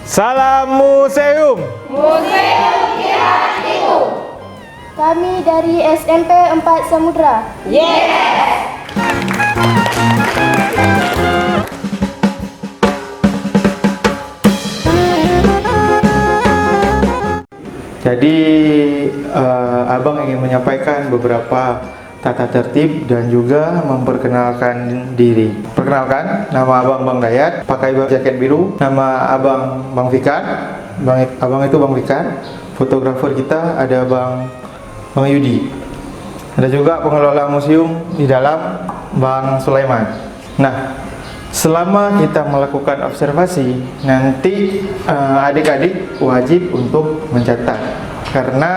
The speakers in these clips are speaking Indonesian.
Salam museum. Museum di hatiku. Kami dari SMP 4 Samudra. Yes. Jadi Abang ingin menyampaikan beberapa tata tertib dan juga memperkenalkan diri. Perkenalkan, nama Abang Bang Dayat, pakai jaket biru. Nama Abang Bang Fikar. Abang itu Bang Fikar. Fotografer kita ada Bang Yudi. Ada juga pengelola museum di dalam, Bang Sulaiman. Nah, selama kita melakukan observasi, nanti adik-adik wajib untuk mencatat, karena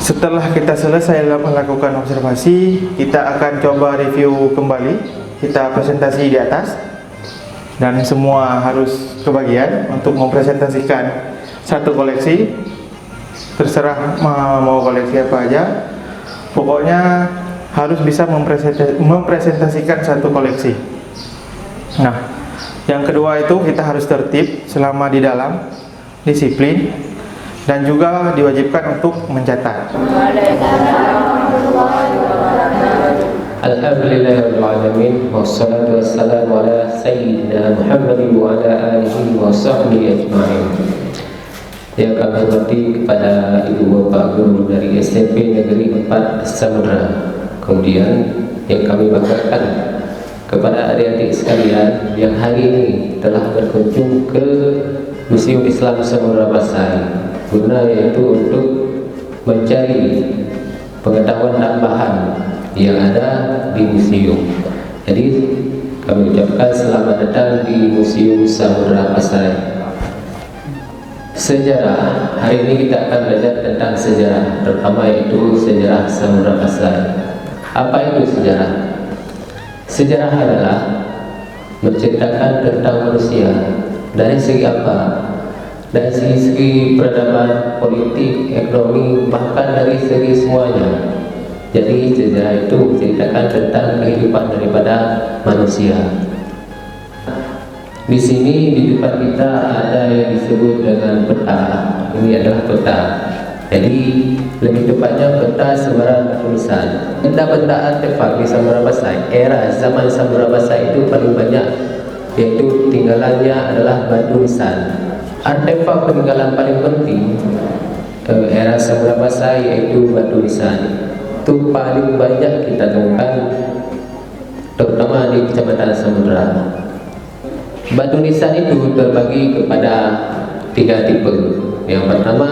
setelah kita selesai melakukan observasi, kita akan coba review kembali, kita presentasi di atas, dan semua harus kebagian untuk mempresentasikan satu koleksi. Terserah mau koleksi apa aja, pokoknya harus bisa mempresentasikan satu koleksi. Nah, yang kedua itu kita harus tertib selama di dalam, disiplin, dan juga diwajibkan untuk mencatat. Alhamdulillahirrahmanirrahim. Wassalatu wassalamu ala sayyidina Muhammadin wa ala alihi wa sahbihi ajma'in. Yang kami hormati kepada Ibu Bapak Guru dari SMP Negeri 4 Samudra. Kemudian yang kami banggakan kepada adik-adik sekalian yang hari ini telah berkunjung ke Museum Islam Samudra Pasai, guna yaitu untuk mencari pengetahuan tambahan yang ada di museum. Jadi kami ucapkan selamat datang di Museum Samudra Pasai. Sejarah, hari ini kita akan belajar tentang sejarah, terutama yaitu sejarah Samudra Pasai. Apa itu sejarah? Sejarah adalah menceritakan tentang manusia. Dari segi apa? Dari segi peradaban, politik, ekonomi, bahkan dari segi semuanya. Jadi sejarah itu menceritakan tentang kehidupan daripada manusia. Di sini di depan kita ada yang disebut dengan peta. Ini adalah peta. Jadi lebih tepatnya peta sebaran tulisan. Benda-benda artefak di Samudra Pasai, era zaman Samudra Pasai itu paling banyak, yaitu tinggalannya adalah batu nisan. Artefak peninggalan paling penting era Samudra Pasai yaitu batu nisan. Itu paling banyak kita temukan, terutama di Kecamatan Samudra. Batu nisan itu terbagi kepada 3 tipe. Yang pertama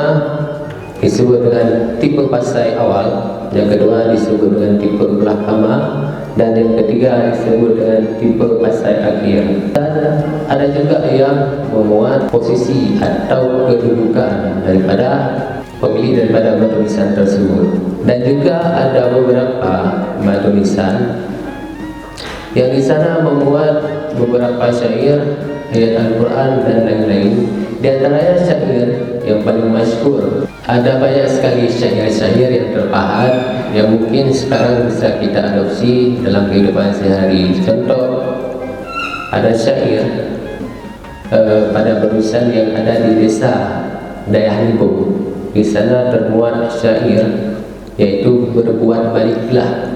disebut dengan tipe Pasai awal, yang kedua disebut dengan tipe Belakama, dan yang ketiga disebut dengan tipe Pasai akhir. Dan ada juga yang memuat posisi atau kedudukan daripada pemilik daripada batu nisan tersebut. Dan juga ada beberapa batu nisan yang di sana memuat beberapa syair, ayat Al-Quran dan lain-lain. Di antaranya syair yang paling masyhur. Ada banyak sekali syair-syair yang terpahat yang mungkin sekarang bisa kita adopsi dalam kehidupan sehari. Contoh, ada syair pada berusan yang ada di desa Dayahlibo. Di sana termuat syair yaitu berbuat baiklah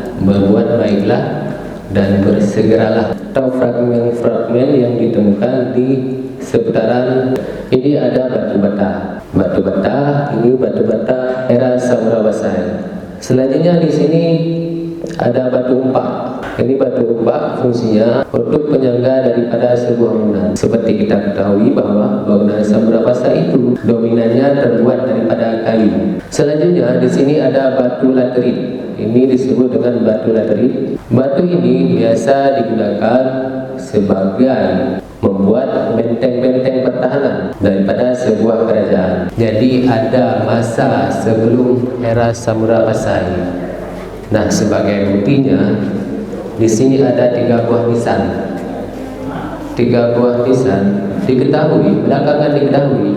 dan bersegeralah, atau fragmen-fragmen yang ditemukan di seputaran ini. Ada batu bata ini batu bata era Samudra Pasai. Selanjutnya di sini ada batu umpak. Ini batu umpak fungsinya untuk penyangga daripada sebuah bangunan. Seperti kita ketahui bahwa bangunan Samudra Pasai itu dominannya terbuat daripada kayu. Selanjutnya di sini ada batu laterit. Ini disebut dengan batu laterit. Batu ini biasa digunakan sebagai membuat benteng-benteng pertahanan daripada sebuah kerajaan. Jadi ada masa sebelum era Samudra Pasai. Nah, sebagai buktinya di sini ada 3 buah nisan. 3 buah nisan belakangan diketahui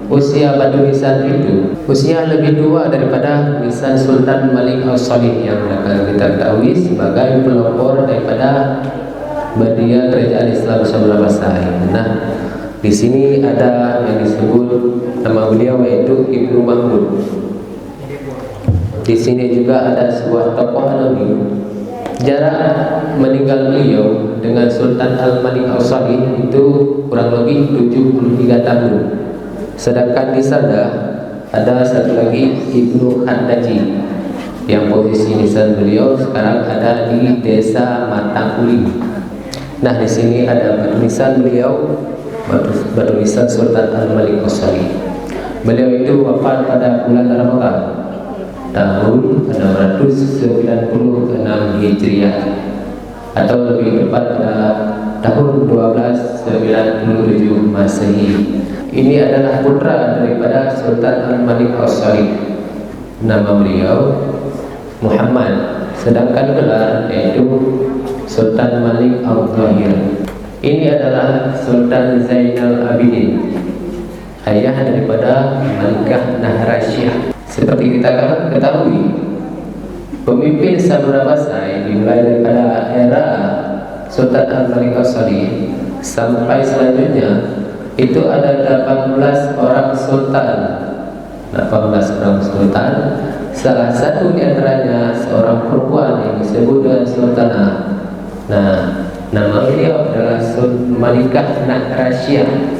usia batu nisan itu usia lebih tua daripada nisan Sultan Malik Al-Salih yang belakangan kita ketahui sebagai pelopor daripada berdirinya kerajaan Islam Samudra Pasai. Nah, Di sini ada yang disebut nama beliau yaitu Ibnu Mahmud. Di sini juga ada sebuah tokoh alami. Jarak meninggal beliau dengan Sultan Al-Malik Al-Salih itu kurang lebih 73 tahun. Sedangkan di sana ada satu lagi Ibnu Handaji yang posisi nisan beliau sekarang ada di desa Matanguli. Nah, di sini ada batu nisan beliau, batu nisan Sultan Al-Malik Al-Salih. Beliau itu wafat pada bulan Ramadan tahun 696 Hijriah atau lebih tepat pada tahun 1297 Masehi. Ini adalah putra daripada Sultan Al-Malik Al-Salih. Nama beliau Muhammad, sedangkan gelar yaitu Sultan Malik Al-Zahir. Ini adalah Sultan Zainal Abidin, ayah daripada Malikah Nahrasyah. Seperti kita ketahui, pemimpin Samudra Pasai dimulai daripada era Sultan Al-Malik Al-Salih sampai selanjutnya itu ada 18 orang sultan. 18 orang sultan, salah satu di antaranya seorang perempuan yang disebut dengan Sultanah. Nah, nama beliau adalah Malikah Nahrasyah.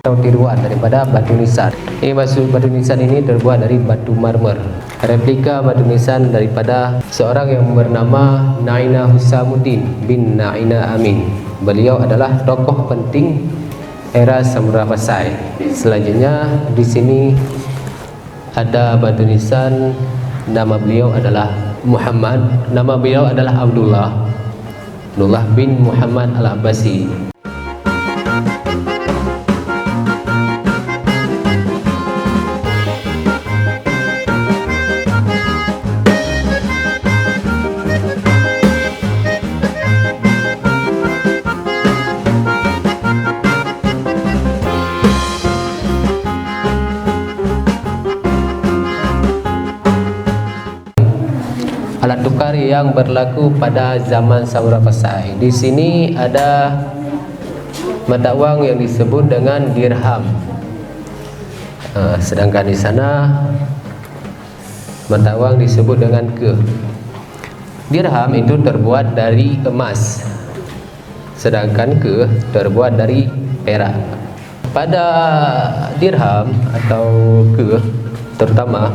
Atau tiruan daripada batu nisan. Ini batu nisan ini terbuat dari batu marmer. Replika batu nisan daripada seorang yang bernama Naina Husamuddin bin Naina Amin. Beliau adalah tokoh penting era Samudra Pasai. Selanjutnya di sini ada batu nisan, nama beliau adalah Muhammad, nama beliau adalah Abdullah bin Muhammad Al-Abbasi. Alat tukar yang berlaku pada zaman Samudra Pasai. Di sini ada mata uang yang disebut dengan dirham. Sedangkan di sana mata uang disebut dengan ke. Dirham itu terbuat dari emas, sedangkan ke terbuat dari perak. Pada dirham atau ke terutama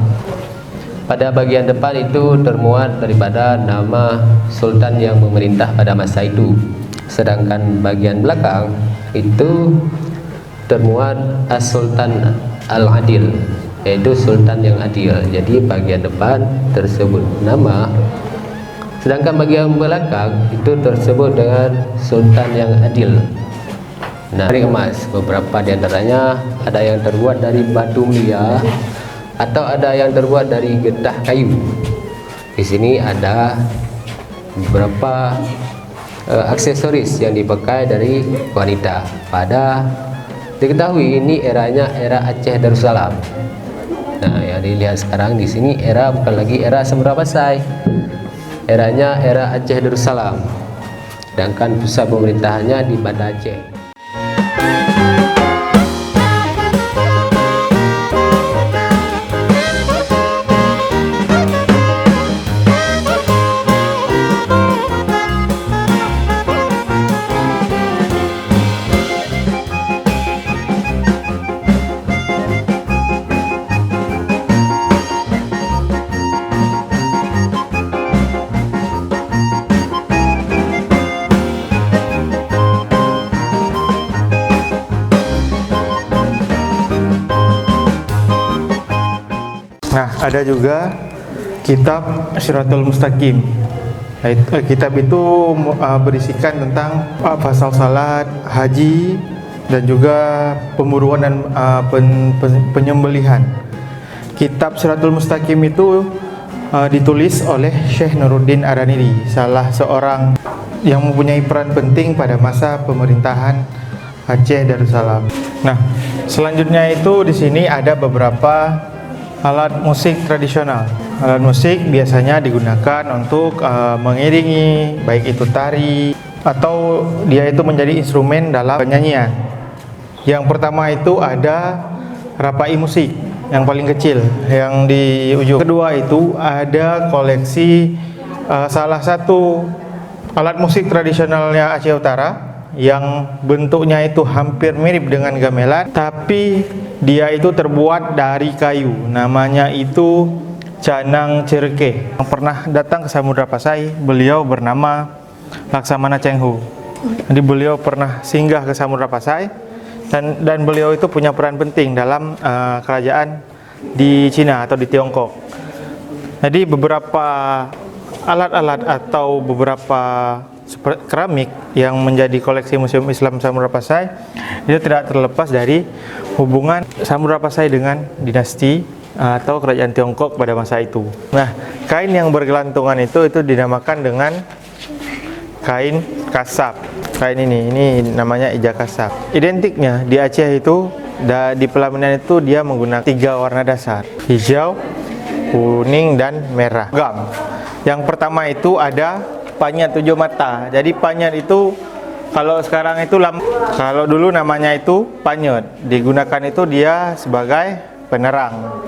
pada bagian depan itu termuat daripada nama sultan yang memerintah pada masa itu. Sedangkan bagian belakang itu termuat As-Sultan Al-Adil, yaitu sultan yang adil. Jadi bagian depan tersebut nama, sedangkan bagian belakang itu tersebut dengan sultan yang adil. Nah, dari emas, beberapa di antaranya ada yang terbuat dari batu mulia atau ada yang terbuat dari getah kayu. Di sini ada beberapa aksesoris yang dipakai dari wanita. Pada diketahui ini eranya era Aceh Darussalam. Nah, yang dilihat sekarang di sini era bukan lagi era Samudra Pasai, eranya era Aceh Darussalam. Sedangkan pusat pemerintahannya di Banda Aceh. Nah, ada juga kitab Syiratul Mustaqim. Kitab itu berisikan tentang pasal salat, haji, dan juga pemburuan dan penyembelihan. Kitab Syiratul Mustaqim itu ditulis oleh Syekh Nuruddin Araniri, salah seorang yang mempunyai peran penting pada masa pemerintahan Aceh Darussalam. Nah, selanjutnya itu di sini ada beberapa alat musik tradisional. Alat musik biasanya digunakan untuk mengiringi, baik itu tari atau dia itu menjadi instrumen dalam penyanyian. Yang pertama itu ada rapai musik yang paling kecil yang di ujung. Kedua itu ada koleksi salah satu alat musik tradisionalnya Aceh Utara yang bentuknya itu hampir mirip dengan gamelan, tapi dia itu terbuat dari kayu. Namanya itu Canang Cereke. Yang pernah datang ke Samudra Pasai, beliau bernama Laksamana Cheng-Hu. Jadi beliau pernah singgah ke Samudra Pasai dan beliau itu punya peran penting dalam kerajaan di Cina atau di Tiongkok. Jadi beberapa alat-alat atau beberapa keramik yang menjadi koleksi Museum Islam Samudra Pasai itu tidak terlepas dari hubungan Samudra Pasai dengan dinasti atau kerajaan Tiongkok pada masa itu. Nah, kain yang bergelantungan itu dinamakan dengan kain kasab. Kain ini namanya ija kasab. Identiknya di Aceh itu di pelaminan itu dia menggunakan 3 warna dasar: hijau, kuning, dan merah. Logam. Yang pertama itu ada panyat 7 mata. Jadi panyat itu kalau sekarang itu kalau dulu namanya itu panyat. Digunakan itu dia sebagai penerang.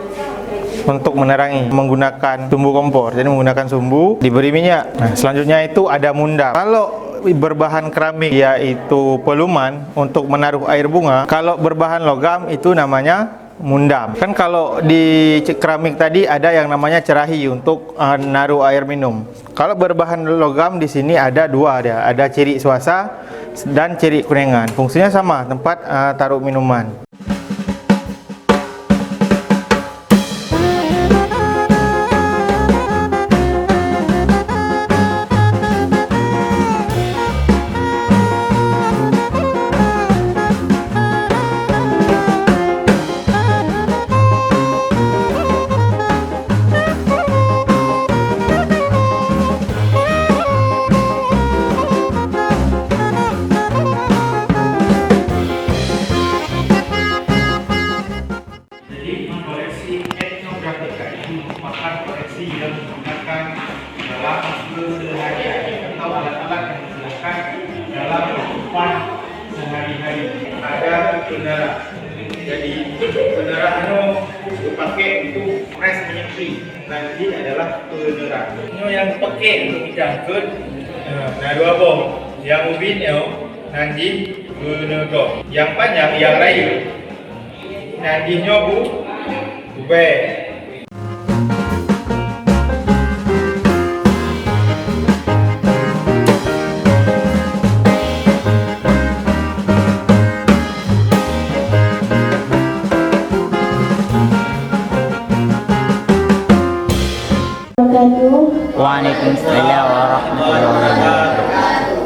Untuk menerangi menggunakan sumbu kompor. Jadi menggunakan sumbu diberi minyak. Nah, selanjutnya itu ada mundam. Kalau berbahan keramik yaitu peluman untuk menaruh air bunga. Kalau berbahan logam itu namanya mundam. Kan kalau di keramik tadi ada yang namanya cerahi untuk naruh air minum. Kalau berbahan logam di sini ada 2 ada ciri suasa dan ciri kuningan. Fungsinya sama, tempat taruh minuman. Ada penera. Jadi penera itu dipakai untuk press menyempri. Nanti adalah penera. Ini yang dipakai untuk dicangkut. Nah, 2 bom. Yang ubin nanti penera. Yang panjang yang lain. Nanti nyobu ube. Waalaikumsalam warahmatullahi wabarakatuh.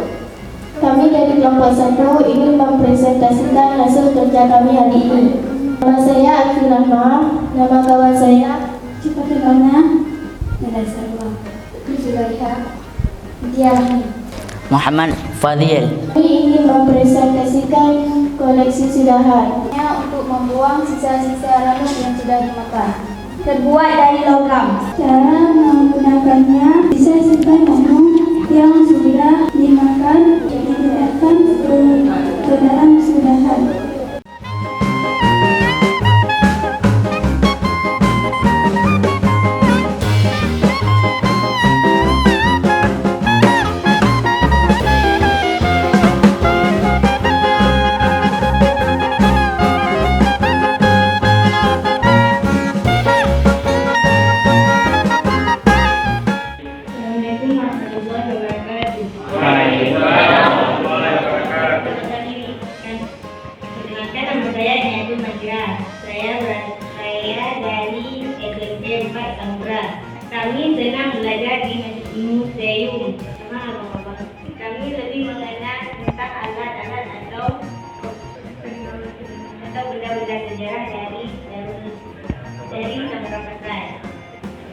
Kami dari kelompok 1 ingin mempresentasikan hasil kerja kami hari ini. Nama saya Akil Rahma, nama kawan saya Cipatilona, Nada Sarwa, Zulaiha, Diani. Muhammad Fadil. Kami ingin mempresentasikan koleksi sudahan untuk membuang sisa-sisa rambut yang sudah dimakan. Terbuat dari logam. Cara menggunakannya, sisa-sisa rambut yang sudah dimakan diletakkan ke dalam sudahan. Kami senang belajar di museum. Kami lebih mengenal tentang alat-alat atau benda-benda sejarah dari Samudra Pasai.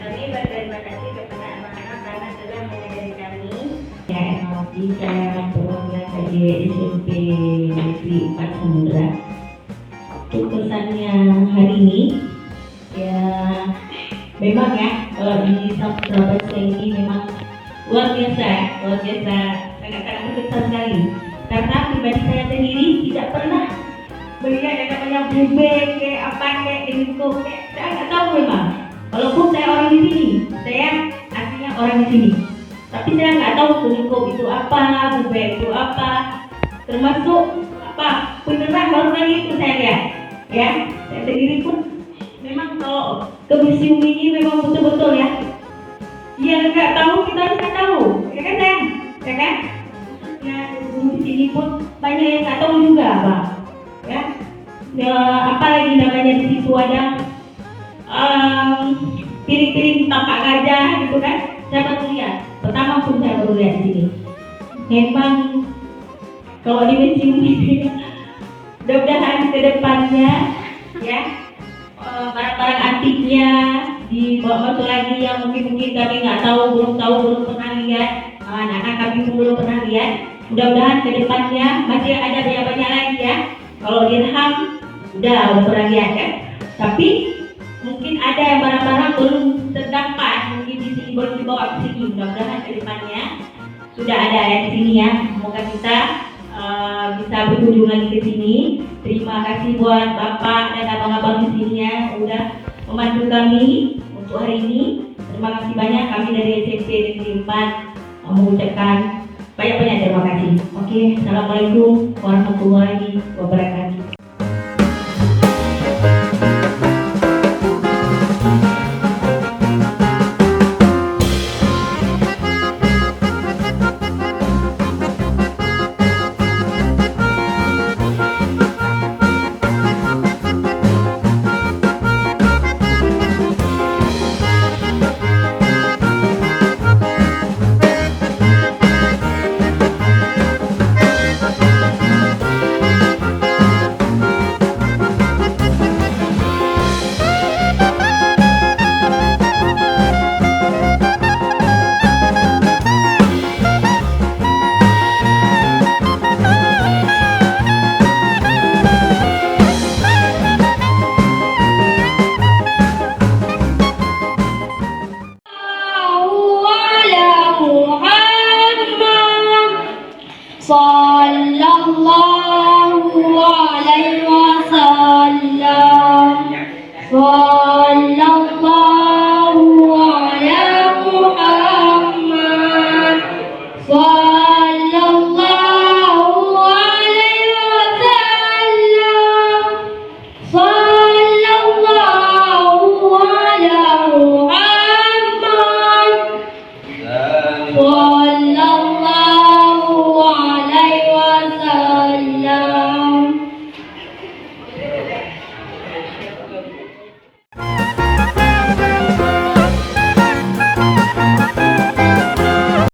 Kami berterima kasih kepada anak-anak karena telah mengajari kami. Saya perwakilan dari SMP Negeri 4 Samudra. Untuk pesannya hari ini, ya memang ya kalau anak putra bangsa ini memang luar biasa, sangat-sangat berkesan sekali. Karena pribadi saya sendiri tidak pernah melihat yang namanya bubek kayak apa kayak gitu, saya nggak tahu memang. Walaupun saya orang di sini, saya aslinya orang di sini, tapi saya nggak tahu kelingkup itu apa, bubek itu apa, termasuk apa beneran baru kali itu saya lihat, ya. Saya sendiri pun memang kalau ke museum ini memang betul-betul ya. Dia nggak tahu, kita harus nggak tahu, ya kan sayang, ya kan? Ya di sini pun banyak yang nggak tahu juga, Pak. Ya, apalagi namanya di situ ada piring-piring tampak gajah gitu kan? Saya baru lihat, pertama pun saya baru lihat di sini. Memang kalau di museum ini, mudah-mudahan ke depannya ya barang-barang antiknya dibawa masuk lagi yang mungkin kami nggak tahu, belum pernah lihat, anak-anak kami pun belum pernah lihat. Mudah-mudahan ke depannya masih ada banyak lagi ya. Kalau dirham udah pernah lihat kan, tapi mungkin ada yang barang-barang belum terdampak, mungkin di sini belum dibawa ke sini. Mudah-mudahan ke depannya sudah ada ya di sini ya. Semoga kita bisa berkunjung lagi ke sini. Terima kasih buat Bapak dan abang-abang di sini ya, udah membantu kami untuk hari ini. Terima kasih banyak, kami dari SMP Negeri 4 mengucapkan banyak-banyak terima kasih. Oke, Assalamualaikum warahmatullahi wabarakatuh. So